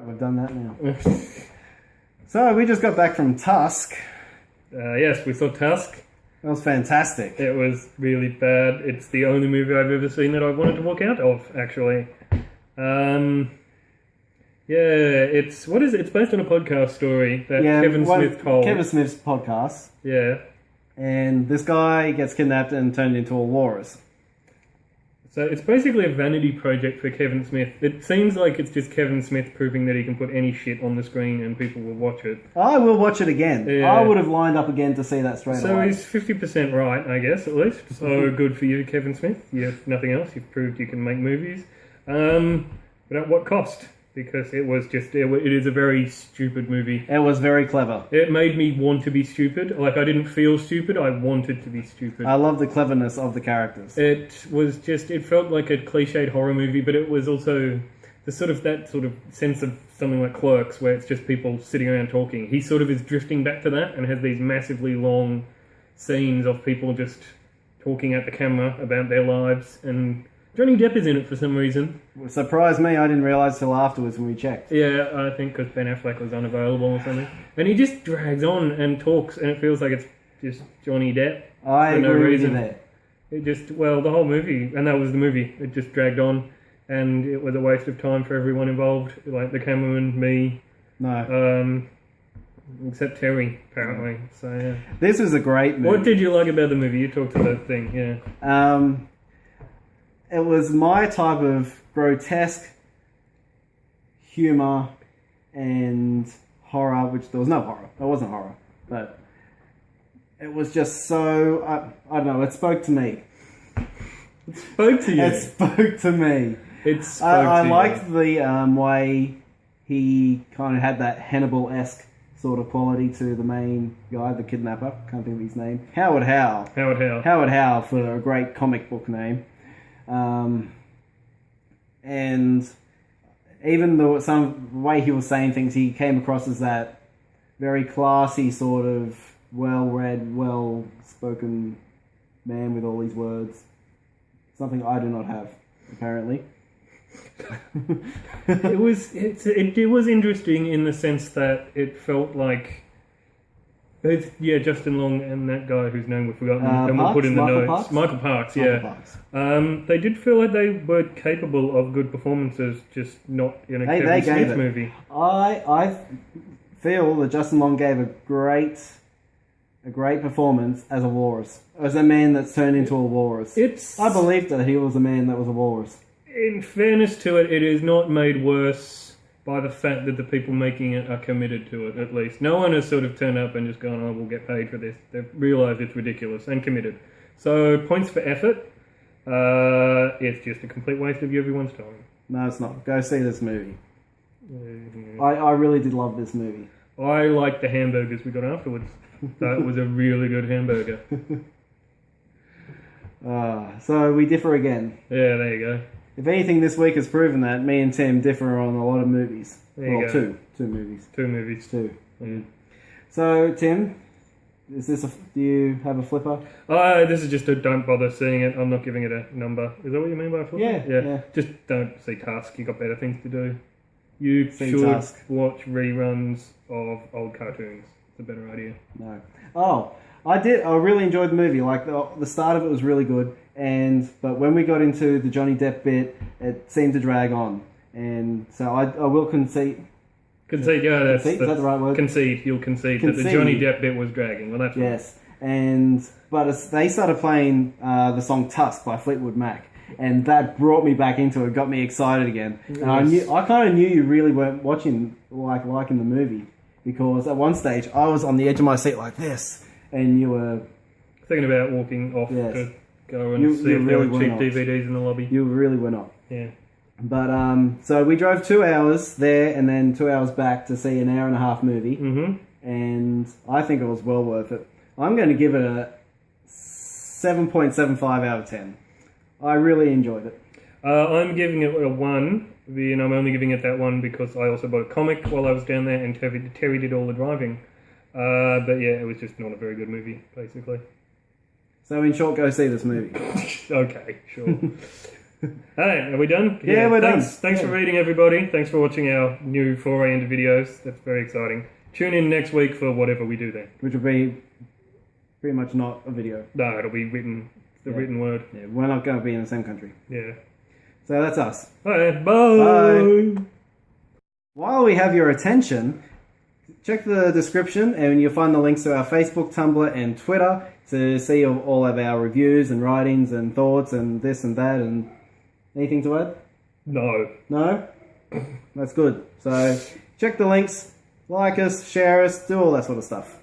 We've done that now. So we just got back from Tusk. Yes, we saw Tusk. That was fantastic. It was really bad. It's the only movie I've ever seen that I wanted to walk out of, actually. It's based on a podcast story that Kevin Smith told. Kevin Smith's podcast. Yeah. And this guy gets kidnapped and turned into a walrus. So it's basically a vanity project for Kevin Smith. It seems like it's just Kevin Smith proving that he can put any shit on the screen and people will watch it. I will watch it again. Yeah. I would have lined up again to see that straight away. So he's 50% right, I guess, at least. So good for you, Kevin Smith. You have nothing else. You've proved you can make movies. But at what cost? Because it is a very stupid movie. It was very clever. It made me want to be stupid. Like, I didn't feel stupid, I wanted to be stupid. I love the cleverness of the characters. It felt like a cliched horror movie, but it was also that sort of sense of something like Clerks, where it's just people sitting around talking. He sort of is drifting back to that and has these massively long scenes of people just talking at the camera about their lives, and Johnny Depp is in it for some reason. It surprised me. I didn't realise till afterwards when we checked. Yeah, I think because Ben Affleck was unavailable or something. And he just drags on and talks, and it feels like it's just Johnny Depp. I agree with you there. The whole movie, and that was the movie, it just dragged on, and it was a waste of time for everyone involved, like the cameraman, me. No. Except Terry, apparently. So, yeah. This was a great movie. What did you like about the movie? You talked to the thing, yeah. It was my type of grotesque humour and horror, which there was no horror. It wasn't horror, but it was just so, I don't know, it spoke to me. It spoke to you? It spoke to me. It spoke to you. I liked the way he kind of had that Hannibal-esque sort of quality to the main guy, the kidnapper. Can't think of his name. Howard Howe. Howard Howe, for a great comic book name. And even though some way he was saying things, he came across as that very classy sort of well-read, well-spoken man with all these words. Something I do not have, apparently. It was interesting in the sense that it felt like Justin Long and that guy whose name we've forgotten, and we'll put in the notes. Michael Parks, yeah. Parks. They did feel like they were capable of good performances, just not in a Kevin Smith movie. I feel that Justin Long gave a great performance as a walrus, as a man that's turned into a walrus. I believed that he was a man that was a walrus. In fairness to it, it is not made worse by the fact that the people making it are committed to it, at least. No one has sort of turned up and just gone, oh, we'll get paid for this. They've realised it's ridiculous and committed. So, points for effort. It's just a complete waste of everyone's time. No, it's not. Go see this movie. I really did love this movie. I liked the hamburgers we got afterwards. That was a really good hamburger. So, we differ again. Yeah, there you go. If anything, this week has proven that me and Tim differ on a lot of movies. Two movies. Two movies. Two. Mm. So, Tim, do you have a flipper? This is just a don't bother seeing it. I'm not giving it a number. Is that what you mean by a flipper? Yeah. Just don't see Tusk. You've got better things to do. You should watch reruns of old cartoons. It's a better idea. No. Oh, I did. I really enjoyed the movie. Like, the start of it was really good. But when we got into the Johnny Depp bit, it seemed to drag on, and so I will concede. Concede, yeah, is that the right word? Concede, you'll concede that the Johnny Depp bit was dragging. Well, that's yes, right. But as they started playing the song "Tusk" by Fleetwood Mac, and that brought me back into it, got me excited again. Yes. And I kind of knew you really weren't watching liking the movie, because at one stage I was on the edge of my seat like this, and you were thinking about walking off. Yes. To go and see if there were cheap DVDs in the lobby. You really were not. Yeah. But, so we drove 2 hours there and then 2 hours back to see an hour and a half movie. Mm-hmm. And I think it was well worth it. I'm going to give it a 7.75 out of 10. I really enjoyed it. I'm giving it a 1, and I'm only giving it that 1 because I also bought a comic while I was down there, and Terry did all the driving. But yeah, it was just not a very good movie, basically. So in short, go see this movie. Okay, sure. Hey, are we done? Yeah, we're done. Thanks Yeah. for reading, everybody. Thanks for watching our new foray into videos. That's very exciting. Tune in next week for whatever we do then. Which will be pretty much not a video. No, it'll be written, the written word. Yeah, we're not going to be in the same country. Yeah. So that's us. Alright, bye. While we have your attention, check the description and you'll find the links to our Facebook, Tumblr, and Twitter to see all of our reviews and writings and thoughts and this and that. And anything to add? No. No? That's good. So check the links, like us, share us, do all that sort of stuff.